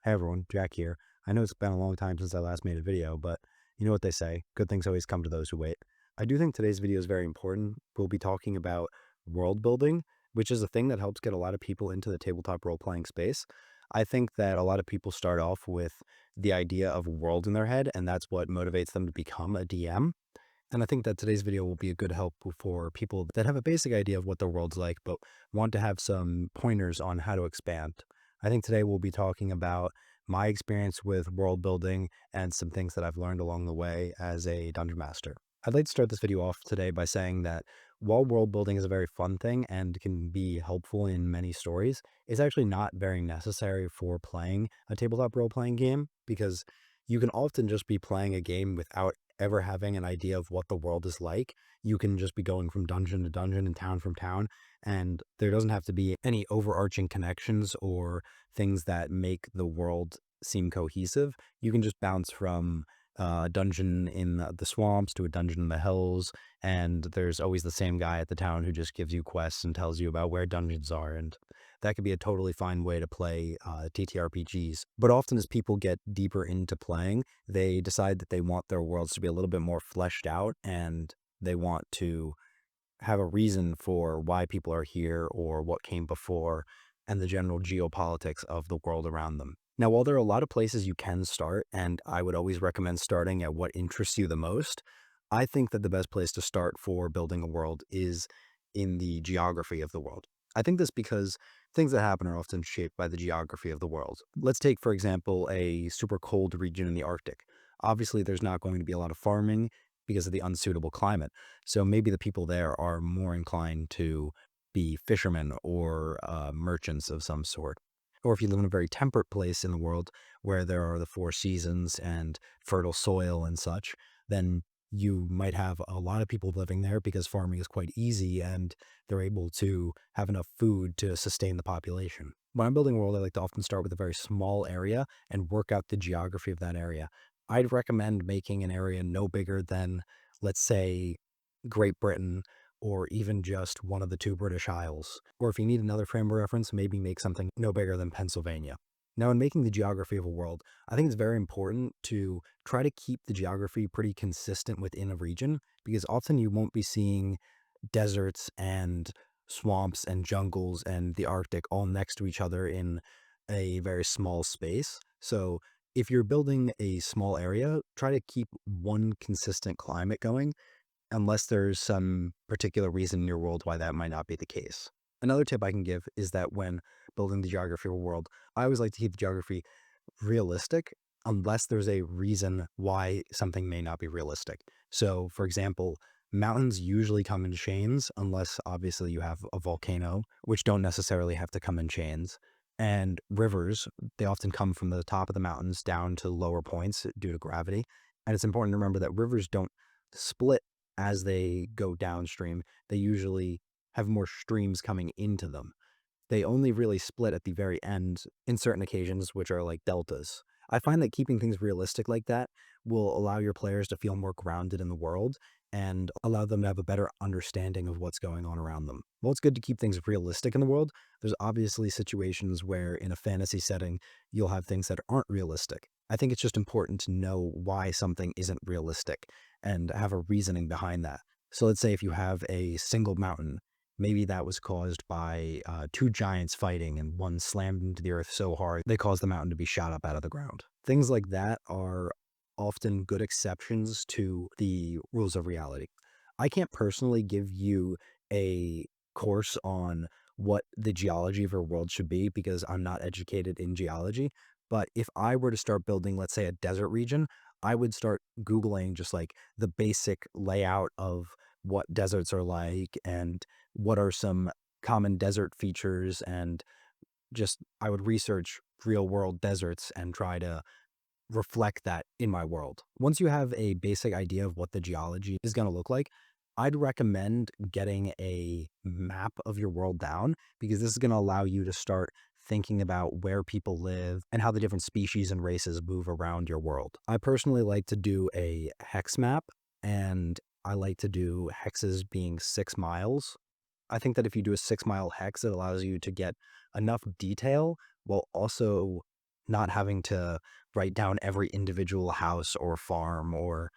Hey everyone, Jack here. I know it's been a long time since I last made a video, but you know what they say, good things always come to those who wait. I do think today's video is very important. We'll be talking about world building, which is a thing that helps get a lot of people into the tabletop role-playing space. I think that a lot of people start off with the idea of a world in their head, and that's what motivates them to become a DM. And I think that today's video will be a good help for people that have a basic idea of what the world's like, but want to have some pointers on how to expand. I think today we'll be talking about my experience with world building and some things that I've learned along the way as a dungeon master. I'd like to start this video off today by saying that while world building is a very fun thing and can be helpful in many stories, it's actually not very necessary for playing a tabletop role-playing game because you can often just be playing a game without ever having an idea of what the world is like. You can just be going from dungeon to dungeon and town from town, and there doesn't have to be any overarching connections or things that make the world seem cohesive. You can just bounce from a dungeon in the swamps to a dungeon in the hills, and there's always the same guy at the town who just gives you quests and tells you about where dungeons are, and that could be a totally fine way to play TTRPGs. But often as people get deeper into playing, they decide that they want their worlds to be a little bit more fleshed out, and they want to have a reason for why people are here or what came before and the general geopolitics of the world around them. Now, while there are a lot of places you can start, and I would always recommend starting at what interests you the most, I think that the best place to start for building a world is in the geography of the world. I think this because things that happen are often shaped by the geography of the world. Let's take, for example, a super cold region in the Arctic. Obviously, there's not going to be a lot of farming because of the unsuitable climate. So maybe the people there are more inclined to be fishermen or merchants of some sort. Or if you live in a very temperate place in the world where there are the four seasons and fertile soil and such, then you might have a lot of people living there because farming is quite easy and they're able to have enough food to sustain the population. When I'm building a world, I like to often start with a very small area and work out the geography of that area. I'd recommend making an area no bigger than, let's say, Great Britain, or even just one of the two British Isles. Or if you need another frame of reference, maybe make something no bigger than Pennsylvania. Now, in making the geography of a world, I think it's very important to try to keep the geography pretty consistent within a region, because often you won't be seeing deserts and swamps and jungles and the Arctic all next to each other in a very small space. So if you're building a small area, try to keep one consistent climate going, unless there's some particular reason in your world why that might not be the case. Another tip I can give is that when building the geography of a world, I always like to keep the geography realistic unless there's a reason why something may not be realistic. So, for example, mountains usually come in chains unless obviously you have a volcano, which don't necessarily have to come in chains. And rivers, they often come from the top of the mountains down to lower points due to gravity. And it's important to remember that rivers don't split as they go downstream. They usually have more streams coming into them. They only really split at the very end in certain occasions, which are like deltas. I find that keeping things realistic like that will allow your players to feel more grounded in the world and allow them to have a better understanding of what's going on around them. While it's good to keep things realistic in the world, there's obviously situations where in a fantasy setting, you'll have things that aren't realistic. I think it's just important to know why something isn't realistic and have a reasoning behind that. So let's say if you have a single mountain, maybe that was caused by two giants fighting and one slammed into the earth so hard they caused the mountain to be shot up out of the ground. Things like that are often good exceptions to the rules of reality. I can't personally give you a course on what the geology of your world should be because I'm not educated in geology. But if I were to start building, let's say, a desert region, I would start Googling just like the basic layout of what deserts are like and what are some common desert features, and just I would research real world deserts and try to reflect that in my world. Once you have a basic idea of what the geology is going to look like, I'd recommend getting a map of your world down because this is going to allow you to start thinking about where people live and how the different species and races move around your world. I personally like to do a hex map, and I like to do hexes being 6 miles. I think that if you do a 6 mile hex, it allows you to get enough detail while also not having to write down every individual house or farm or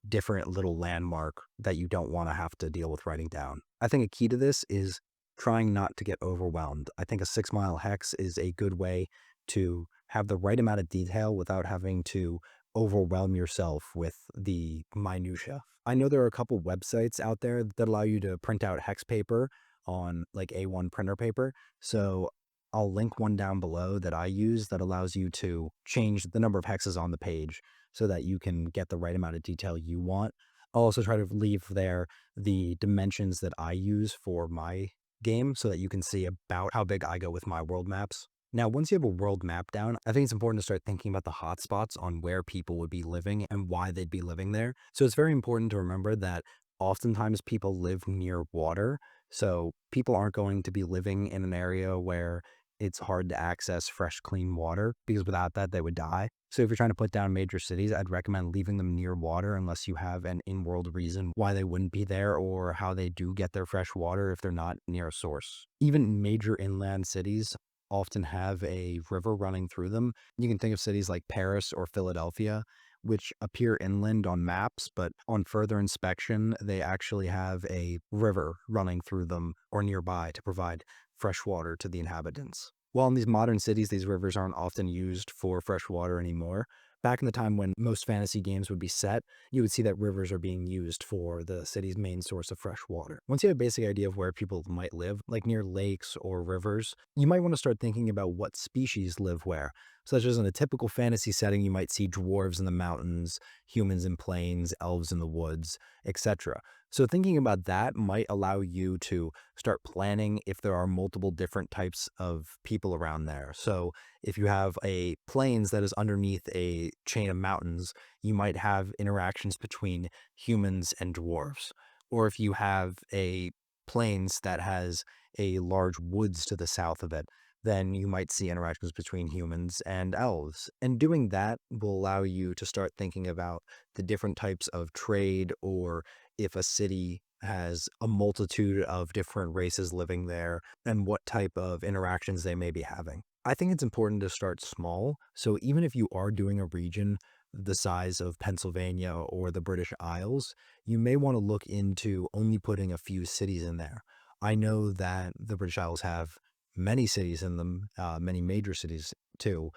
different little landmark that you don't want to have to deal with writing down. I think a key to this is trying not to get overwhelmed. I think a 6 mile hex is a good way to have the right amount of detail without having to overwhelm yourself with the minutia. I know there are a couple websites out there that allow you to print out hex paper on like A1 printer paper. So I'll link one down below that I use that allows you to change the number of hexes on the page so that you can get the right amount of detail you want. I'll also try to leave there the dimensions that I use for my game so that you can see about how big I go with my world maps. Now, once you have a world map down, I think it's important to start thinking about the hotspots on where people would be living and why they'd be living there. So it's very important to remember that oftentimes people live near water. So people aren't going to be living in an area where it's hard to access fresh, clean water because without that, they would die. So if you're trying to put down major cities, I'd recommend leaving them near water unless you have an in-world reason why they wouldn't be there or how they do get their fresh water if they're not near a source. Even major inland cities often have a river running through them. You can think of cities like Paris or Philadelphia, which appear inland on maps, but on further inspection, they actually have a river running through them or nearby to provide fresh water to the inhabitants. While in these modern cities, these rivers aren't often used for fresh water anymore, back in the time when most fantasy games would be set, you would see that rivers are being used for the city's main source of fresh water. Once you have a basic idea of where people might live, like near lakes or rivers, you might want to start thinking about what species live where. Such as in a typical fantasy setting, you might see dwarves in the mountains, humans in plains, elves in the woods, etc. So thinking about that might allow you to start planning if there are multiple different types of people around there. So if you have a plains that is underneath a chain of mountains, you might have interactions between humans and dwarves. Or if you have a plains that has a large woods to the south of it, then you might see interactions between humans and elves. And doing that will allow you to start thinking about the different types of trade, or if a city has a multitude of different races living there and what type of interactions they may be having. I think it's important to start small. So even if you are doing a region the size of Pennsylvania or the British Isles, you may want to look into only putting a few cities in there. I know that the British Isles have many cities in them, many major cities too.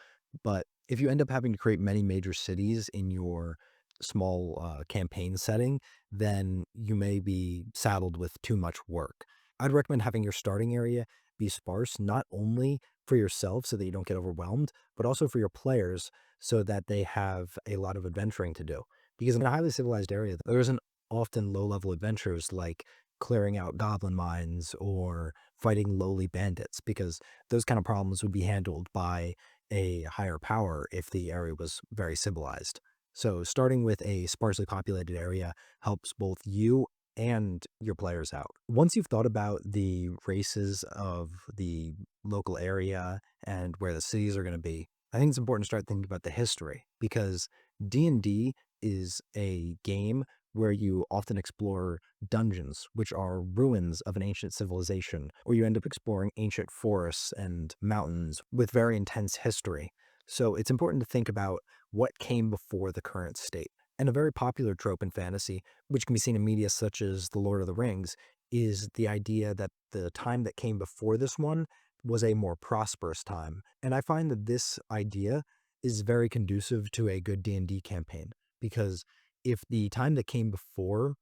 But if you end up having to create many major cities in your small campaign setting, then you may be saddled with too much work. I'd recommend having your starting area be sparse, not only for yourself so that you don't get overwhelmed, but also for your players so that they have a lot of adventuring to do. Because in a highly civilized area, there isn't often low level adventures like clearing out goblin mines or fighting lowly bandits, because those kind of problems would be handled by a higher power if the area was very civilized. So starting with a sparsely populated area helps both you and your players out. Once you've thought about the races of the local area and where the cities are going to be, I think it's important to start thinking about the history, because D&D is a game where you often explore dungeons, which are ruins of an ancient civilization, or you end up exploring ancient forests and mountains with very intense history. So it's important to think about what came before the current state. And a very popular trope in fantasy, which can be seen in media such as The Lord of the Rings, is the idea that the time that came before this one was a more prosperous time. And I find that this idea is very conducive to a good D&D campaign, because if the time that came before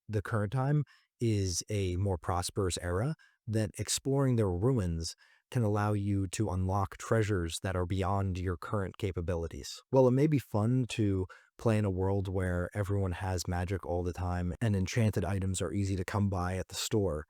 the current time is a more prosperous era, then exploring their ruins can allow you to unlock treasures that are beyond your current capabilities. Well, it may be fun to play in a world where everyone has magic all the time and enchanted items are easy to come by at the store.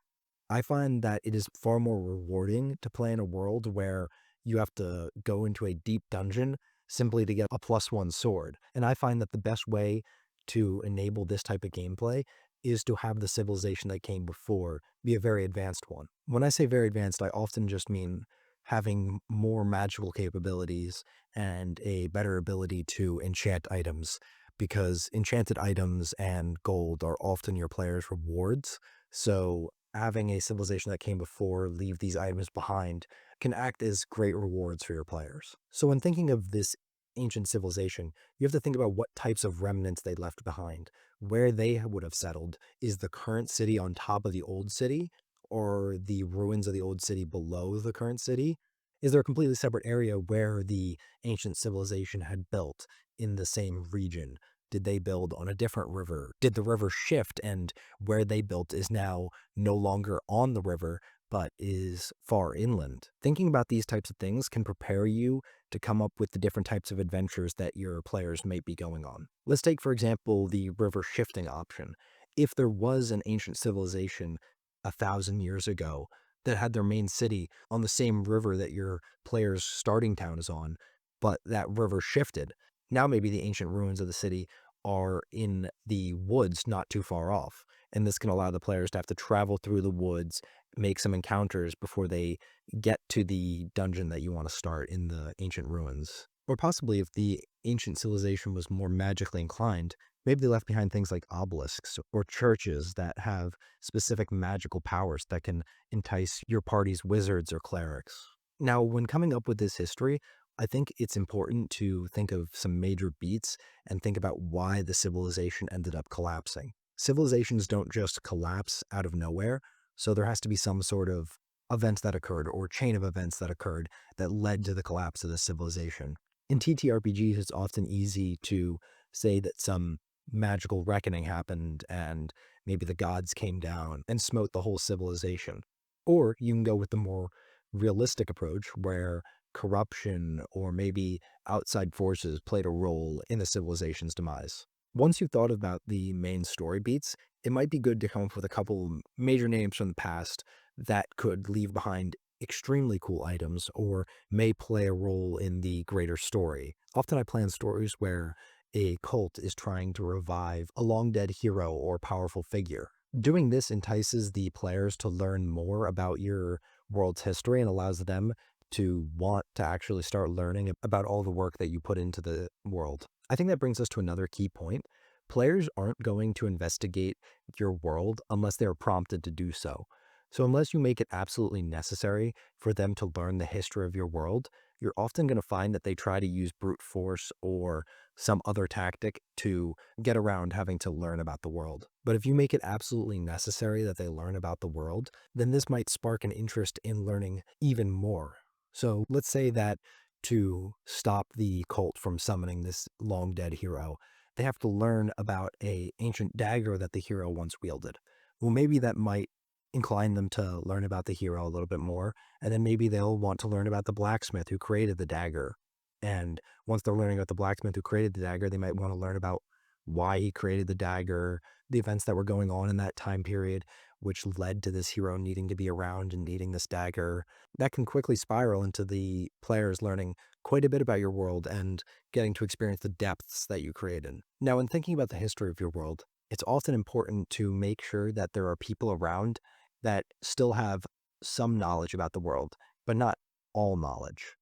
I find that it is far more rewarding to play in a world where you have to go into a deep dungeon simply to get a +1 sword. And I find that the best way to enable this type of gameplay is to have the civilization that came before be a very advanced one. When I say very advanced, I often just mean having more magical capabilities and a better ability to enchant items, because enchanted items and gold are often your player's rewards. So having a civilization that came before leave these items behind can act as great rewards for your players. So when thinking of this ancient civilization, you have to think about what types of remnants they left behind. Where they would have settled, is the current city on top of the old city, or the ruins of the old city below the current city? Is there a completely separate area where the ancient civilization had built in the same region? Did they build on a different river? Did the river shift and where they built is now no longer on the river, but is far inland? Thinking about these types of things can prepare you to come up with the different types of adventures that your players might be going on. Let's take, for example, the river shifting option. If there was an ancient civilization 1,000 years ago that had their main city on the same river that your player's starting town is on, but that river shifted, now maybe the ancient ruins of the city are in the woods not too far off. And this can allow the players to have to travel through the woods, make some encounters before they get to the dungeon that you want to start in the ancient ruins. Or possibly if the ancient civilization was more magically inclined, maybe they left behind things like obelisks or churches that have specific magical powers that can entice your party's wizards or clerics. Now, when coming up with this history, I think it's important to think of some major beats and think about why the civilization ended up collapsing. Civilizations don't just collapse out of nowhere, so there has to be some sort of event that occurred or chain of events that occurred that led to the collapse of the civilization. In TTRPGs, it's often easy to say that some magical reckoning happened and maybe the gods came down and smote the whole civilization. Or you can go with the more realistic approach where corruption or maybe outside forces played a role in the civilization's demise. Once you've thought about the main story beats, it might be good to come up with a couple major names from the past that could leave behind extremely cool items or may play a role in the greater story. Often I plan stories where a cult is trying to revive a long dead hero or powerful figure. Doing this entices the players to learn more about your world's history and allows them to want to actually start learning about all the work that you put into the world. I think that brings us to another key point. Players aren't going to investigate your world unless they're prompted to do so. So unless you make it absolutely necessary for them to learn the history of your world, you're often going to find that they try to use brute force or some other tactic to get around having to learn about the world. But if you make it absolutely necessary that they learn about the world, then this might spark an interest in learning even more. So let's say that to stop the cult from summoning this long dead hero, they have to learn about a ancient dagger that the hero once wielded. Well, maybe that might incline them to learn about the hero a little bit more, and then maybe they'll want to learn about the blacksmith who created the dagger. And once they're learning about the blacksmith who created the dagger, they might want to learn about why he created the dagger, the events that were going on in that time period, which led to this hero needing to be around and needing this dagger. That can quickly spiral into the players learning quite a bit about your world and getting to experience the depths that you created. Now, in thinking about the history of your world, it's often important to make sure that there are people around that still have some knowledge about the world, but not all knowledge.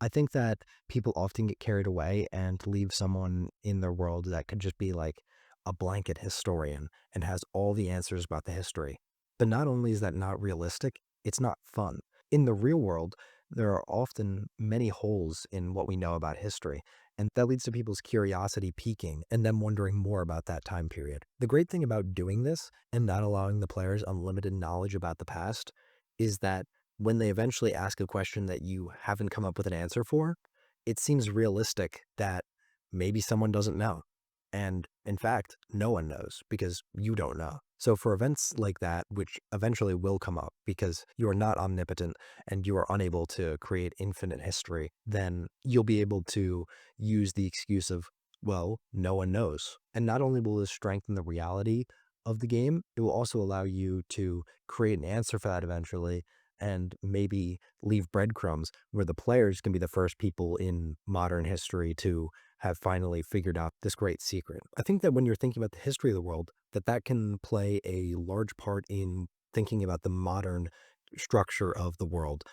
I think that people often get carried away and leave someone in their world that could just be like a blanket historian and has all the answers about the history. But not only is that not realistic, it's not fun. In the real world, there are often many holes in what we know about history, and that leads to people's curiosity peaking and them wondering more about that time period. The great thing about doing this and not allowing the players unlimited knowledge about the past is that when they eventually ask a question that you haven't come up with an answer for, it seems realistic that maybe someone doesn't know. And in fact, no one knows because you don't know. So for events like that, which eventually will come up because you are not omnipotent and you are unable to create infinite history, then you'll be able to use the excuse of, well, no one knows. And not only will this strengthen the reality of the game, it will also allow you to create an answer for that eventually and maybe leave breadcrumbs where the players can be the first people in modern history to have finally figured out this great secret. I think that when you're thinking about the history of the world, that can play a large part in thinking about the modern structure of the world,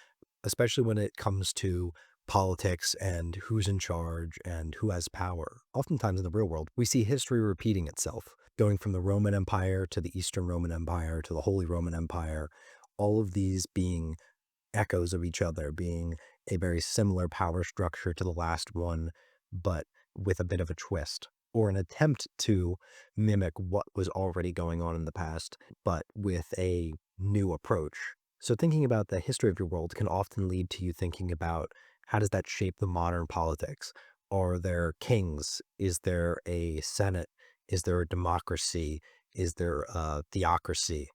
especially when it comes to politics and who's in charge and who has power. Oftentimes in the real world, we see history repeating itself. going from the Roman Empire to the Eastern Roman Empire to the Holy Roman Empire, all of these being echoes of each other, being a very similar power structure to the last one, but with a bit of a twist or an attempt to mimic what was already going on in the past, but with a new approach. So thinking about the history of your world can often lead to you thinking about how does that shape the modern politics? Are there kings? Is there a senate? Is there a democracy? Is there a theocracy?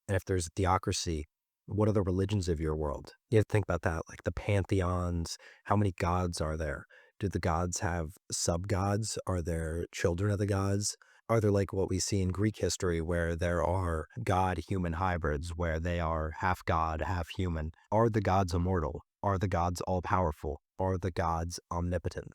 And if there's a theocracy, what are the religions of your world? You have to think about that, like the pantheons. How many gods are there? Do the gods have sub-gods? Are there children of the gods? Are there like what we see in Greek history where there are god-human hybrids, where they are half god, half human? Are the gods immortal? Are the gods all-powerful? Are the gods omnipotent?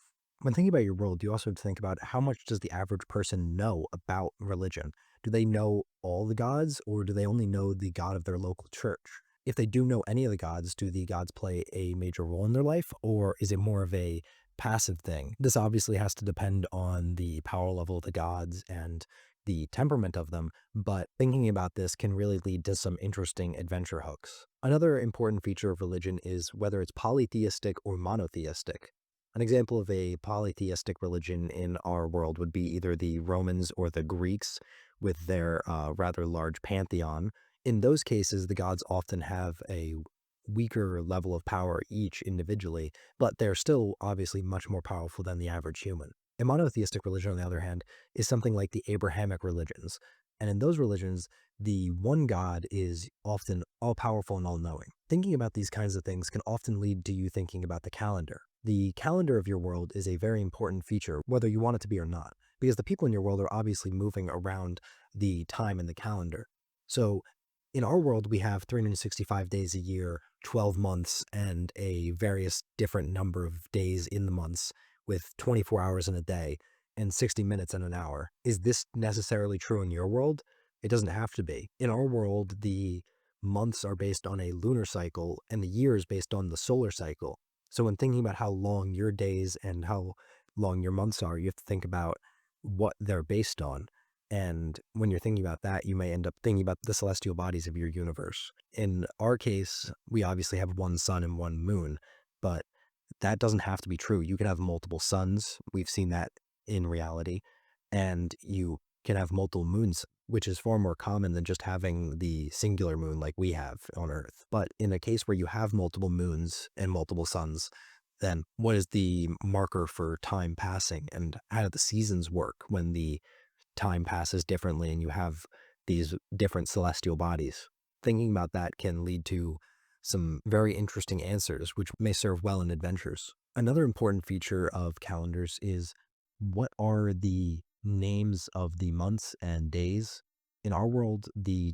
When thinking about your world, you also have to think about how much does the average person know about religion? Do they know all the gods, or do they only know the god of their local church? If they do know any of the gods, do the gods play a major role in their life, or is it more of a passive thing? This obviously has to depend on the power level of the gods and the temperament of them, but thinking about this can really lead to some interesting adventure hooks. Another important feature of religion is whether it's polytheistic or monotheistic. An example of a polytheistic religion in our world would be either the Romans or the Greeks with their rather large pantheon. In those cases, the gods often have a weaker level of power each individually, but they're still obviously much more powerful than the average human. A monotheistic religion, on the other hand, is something like the Abrahamic religions. And in those religions, the one God is often all powerful and all knowing. Thinking about these kinds of things can often lead to you thinking about the calendar. The calendar of your world is a very important feature, whether you want it to be or not, because the people in your world are obviously moving around the time in the calendar. So in our world, we have 365 days a year, 12 months, and a various different number of days in the months with 24 hours in a day and 60 minutes in an hour. Is this necessarily true in your world? It doesn't have to be. In our world, the months are based on a lunar cycle and the year is based on the solar cycle. So when thinking about how long your days and how long your months are, you have to think about what they're based on. And when you're thinking about that, you may end up thinking about the celestial bodies of your universe. In our case, we obviously have one sun and one moon, but that doesn't have to be true. You can have multiple suns. We've seen that in reality. And you can have multiple moons, which is far more common than just having the singular moon like we have on Earth. But in a case where you have multiple moons and multiple suns, then what is the marker for time passing? And how do the seasons work when the time passes differently and you have these different celestial bodies? Thinking about that can lead to some very interesting answers, which may serve well in adventures. Another important feature of calendars is what are the names of the months and days? In our world, the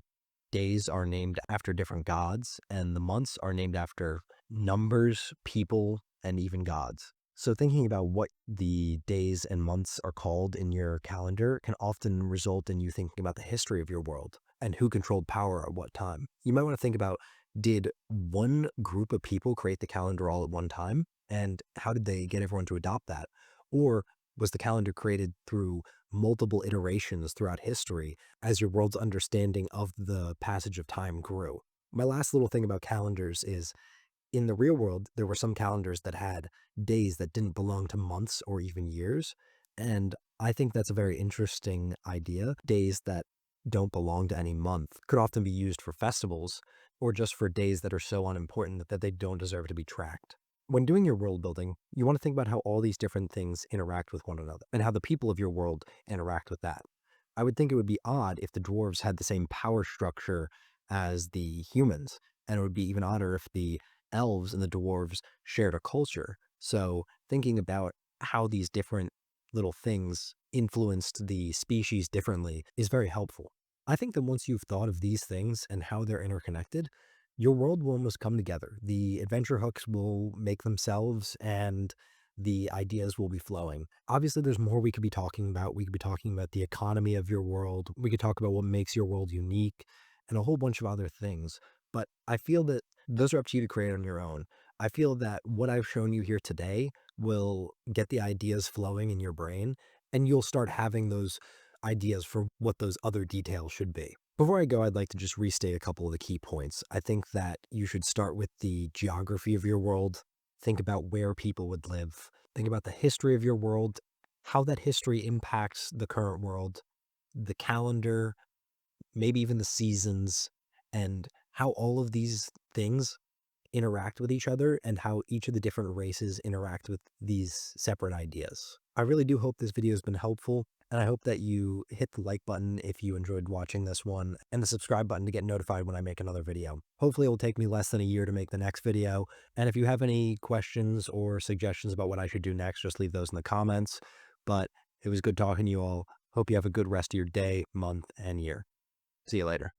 days are named after different gods, and the months are named after numbers, people, and even gods. So thinking about what the days and months are called in your calendar can often result in you thinking about the history of your world and who controlled power at what time. You might want to think about, did one group of people create the calendar all at one time? And how did they get everyone to adopt that? Or was the calendar created through multiple iterations throughout history as your world's understanding of the passage of time grew? My last little thing about calendars is in the real world, there were some calendars that had days that didn't belong to months or even years. And I think that's a very interesting idea. Days that don't belong to any month could often be used for festivals or just for days that are so unimportant that they don't deserve to be tracked. When doing your world building, you want to think about how all these different things interact with one another and how the people of your world interact with that. I would think it would be odd if the dwarves had the same power structure as the humans, and it would be even odder if the elves and the dwarves shared a culture. So thinking about how these different little things influenced the species differently is very helpful. I think that once you've thought of these things and how they're interconnected, your world will almost come together. The adventure hooks will make themselves and the ideas will be flowing. Obviously, there's more we could be talking about. We could be talking about the economy of your world. We could talk about what makes your world unique and a whole bunch of other things. But I feel that those are up to you to create on your own. I feel that what I've shown you here today will get the ideas flowing in your brain, and you'll start having those ideas for what those other details should be. Before I go, I'd like to just restate a couple of the key points. I think that you should start with the geography of your world. Think about where people would live. Think about the history of your world, how that history impacts the current world, the calendar, maybe even the seasons, and how all of these things interact with each other and how each of the different races interact with these separate ideas. I really do hope this video has been helpful, and I hope that you hit the like button if you enjoyed watching this one, and the subscribe button to get notified when I make another video. Hopefully it will take me less than a year to make the next video, and if you have any questions or suggestions about what I should do next, just leave those in the comments. But it was good talking to you all. Hope you have a good rest of your day, month, and year. See you later.